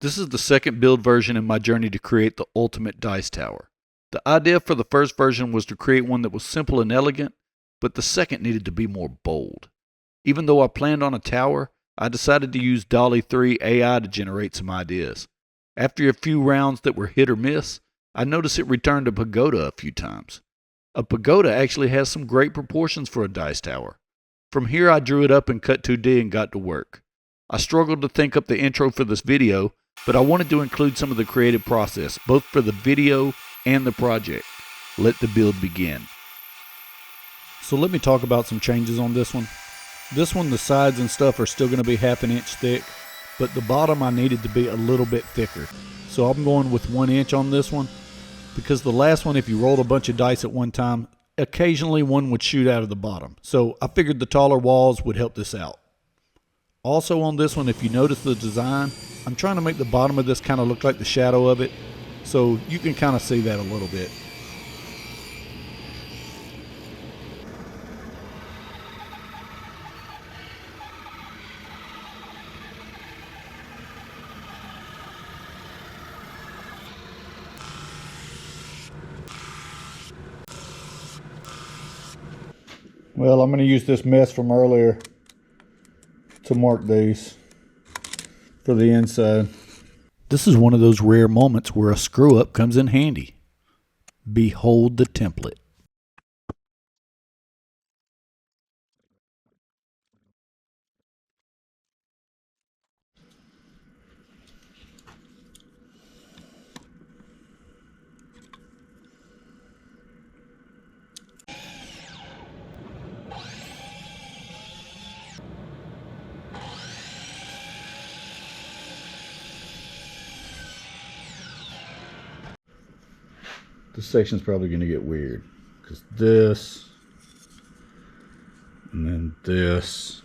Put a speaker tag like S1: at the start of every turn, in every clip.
S1: This is the second build version in my journey to create the ultimate dice tower. The idea for the first version was to create one that was simple and elegant, but the second needed to be more bold. Even though I planned on a tower, I decided to use DALL-E 3 AI to generate some ideas. After a few rounds that were hit or miss, I noticed it returned a pagoda a few times. A pagoda actually has some great proportions for a dice tower. From here I drew it up in Cut 2D and got to work. I struggled to think up the intro for this video, but I wanted to include some of the creative process, both for the video and the project. Let the build begin. So let me talk about some changes on this one. This one, the sides and stuff are still going to be 1/2 inch thick, but the bottom I needed to be a little bit thicker. So I'm going with 1 inch on this one, because the last one, if you rolled a bunch of dice at one time, occasionally one would shoot out of the bottom. So I figured the taller walls would help this out. Also on this one, if you notice the design, I'm trying to make the bottom of this kind of look like the shadow of it, so you can kind of see that a little bit. Well, I'm going to use this mess from earlier to mark these for the inside. This is one of those rare moments where a screw up comes in handy. Behold the template. This section's probably going to get weird, because this, and then this,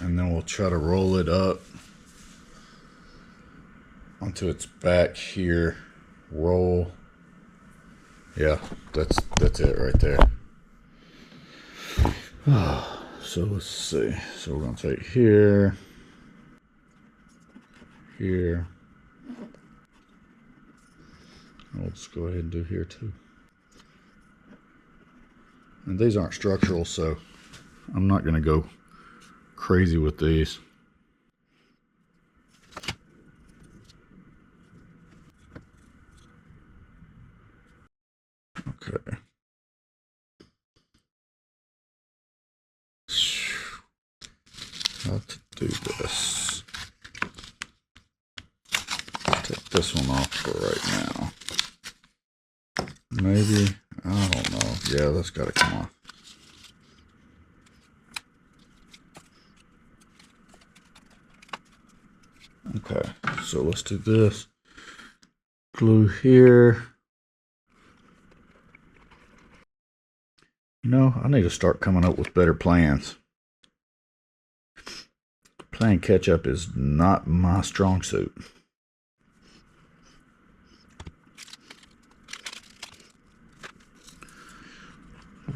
S1: and then we'll try to roll it up onto its back here. Roll. Yeah, that's it right there. So let's see. So we're going to take here, here. We'll just go ahead and do here too. And these aren't structural, so I'm not going to go crazy with these. Okay. How to do this. Take this one off for right now. Maybe, I don't know. Yeah, that's got to come off. Okay, so let's do this. Glue here. You know, I need to start coming up with better plans. Playing catch up is not my strong suit.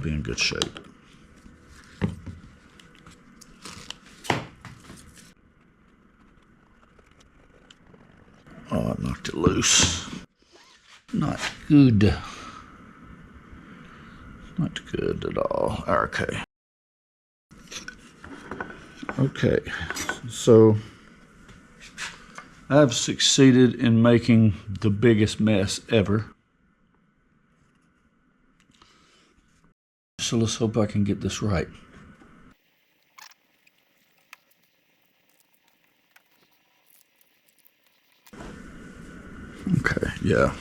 S1: Be in good shape. Oh, I knocked it loose. Not good. Not good at all. Okay. Okay. So I've succeeded in making the biggest mess ever. So let's hope I can get this right. Okay, yeah.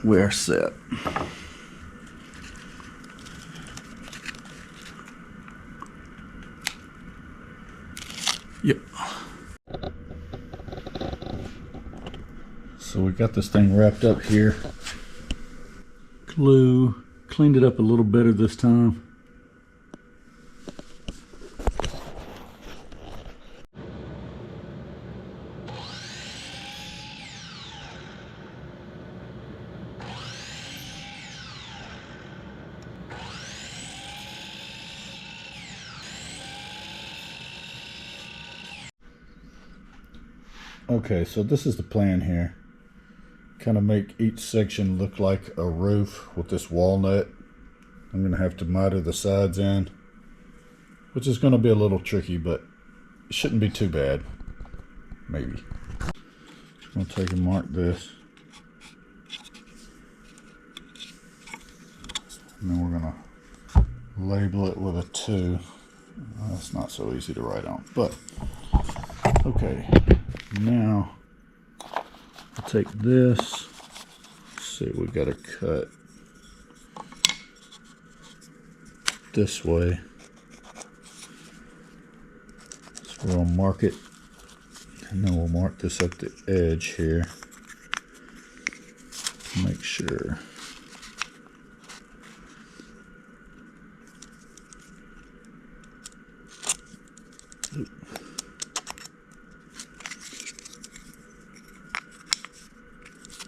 S1: We're set. Yep. So we got this thing wrapped up here. Glue. Cleaned it up a little better this time. Okay, so this is the plan here. Kind of make each section look like a roof with this walnut. I'm going to have to miter the sides in, which is going to be a little tricky, but it shouldn't be too bad. Maybe. I'm going to take and mark this. And then we're going to label it with a 2. That's not so easy to write on, but okay. Now I'll take this. Let's see, we got to cut this way. So we'll mark it, and then we'll mark this up the edge here. Make sure.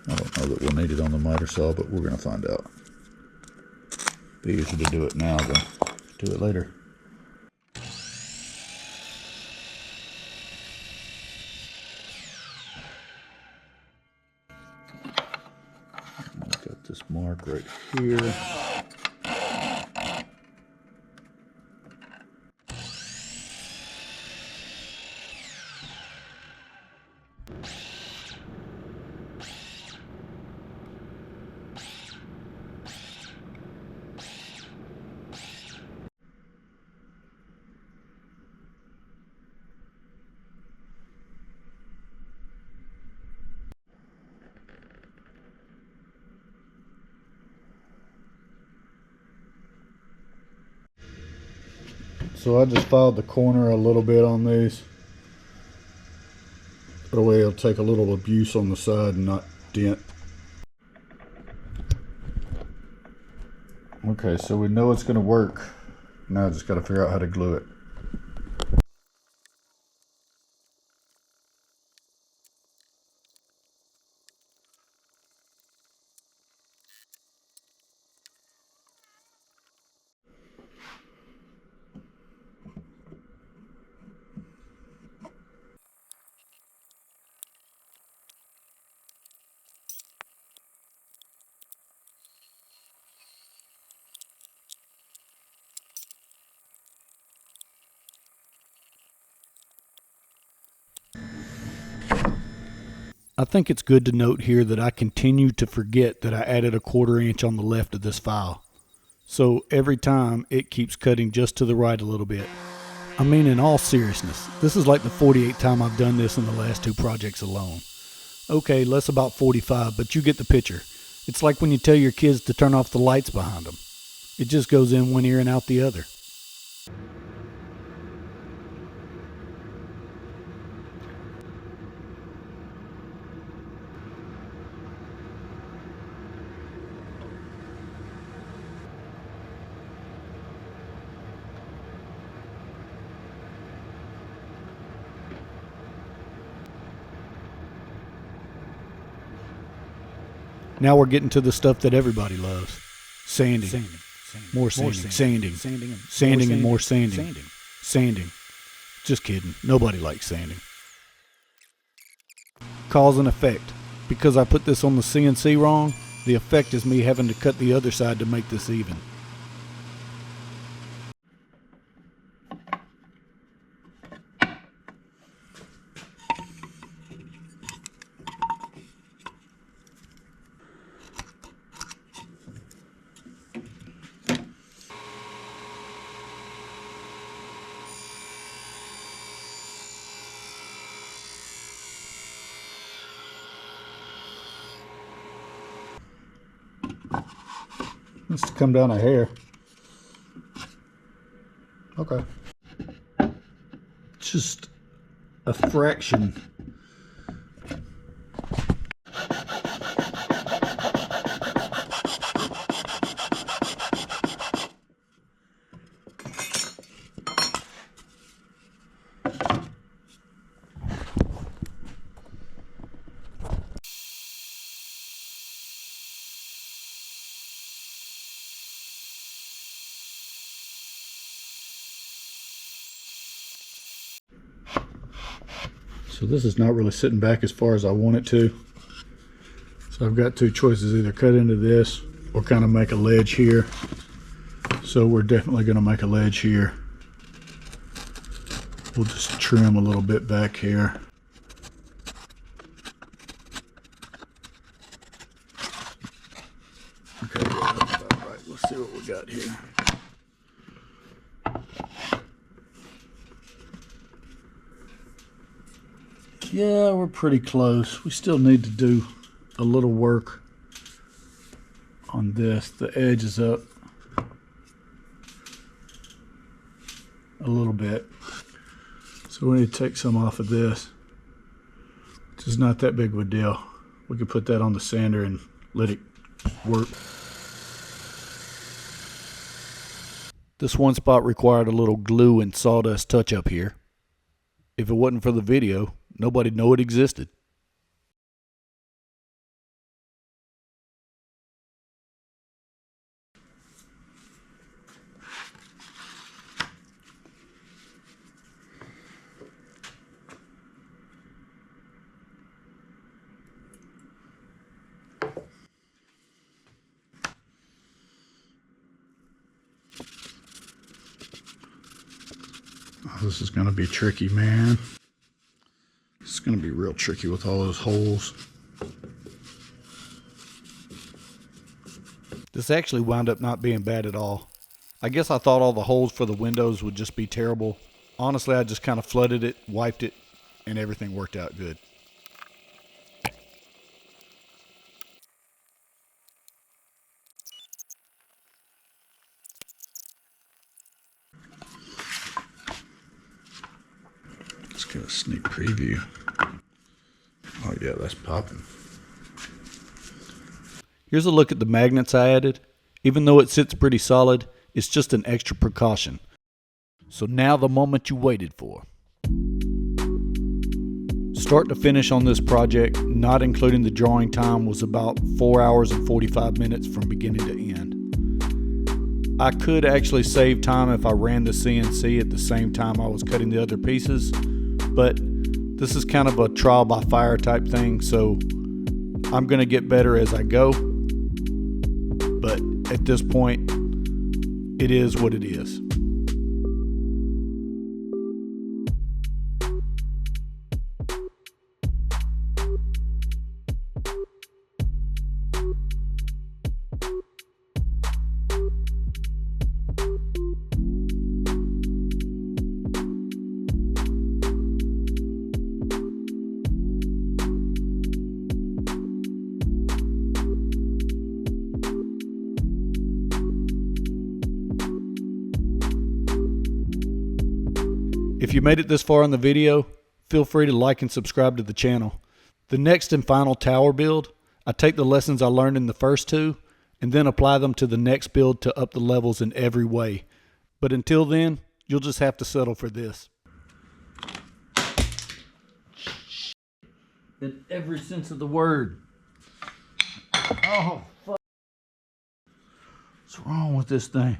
S1: I don't know that we'll need it on the miter saw, but we're going to find out. Be easier to do it now than do it later. Got this mark right here. So I just filed the corner a little bit on these. That way it'll take a little abuse on the side and not dent. Okay, so we know it's going to work. Now I just got to figure out how to glue it. I think it's good to note here that I continue to forget that I added a 1/4 inch on the left of this file. So every time it keeps cutting just to the right a little bit. I mean, in all seriousness, this is like the 48th time I've done this in the last 2 projects alone. Okay, less about 45, but you get the picture. It's like when you tell your kids to turn off the lights behind them. It just goes in one ear and out the other. Now we're getting to the stuff that everybody loves. Sanding. More sanding. Sanding and more sanding. Sanding. Just kidding. Nobody likes sanding. Cause and effect. Because I put this on the CNC wrong, the effect is me having to cut the other side to make this even. Let's come down a hair. Okay. Just a fraction.
S2: So this is not really sitting back as far as I want it to. So I've got two choices, either cut into this or kind of make a ledge here. So we're definitely going to make a ledge here. We'll just trim a little bit back here. Okay, that's about right. Let's see what we got here. Yeah, we're pretty close. We still need to do a little work on this. The edge is up a little bit. So we need to take some off of this, which is not that big of a deal. We could put that on the sander and let it work.
S1: This one spot required a little glue and sawdust touch up here. If it wasn't for the video, nobody'd know it existed.
S2: Oh, this is going to be tricky, man. It's going to be real tricky with all those holes.
S1: This actually wound up not being bad at all. I guess I thought all the holes for the windows would just be terrible. Honestly, I just kind of flooded it, wiped it, and everything worked out good.
S2: Let's get a sneak preview. Oh yeah, that's popping.
S1: Here's a look at the magnets I added. Even though it sits pretty solid, it's just an extra precaution. So now the moment you waited for. Start to finish on this project, not including the drawing time, was about 4 hours and 45 minutes from beginning to end. I could actually save time if I ran the CNC at the same time I was cutting the other pieces, but this is kind of a trial by fire type thing, so I'm going to get better as I go. But at this point, it is what it is. If you made it this far in the video, feel free to like and subscribe to the channel. The next and final tower build, I take the lessons I learned in the first two and then apply them to the next build to up the levels in every way. But until then, you'll just have to settle for this. In every sense of the word. Oh, fuck. What's wrong with this thing?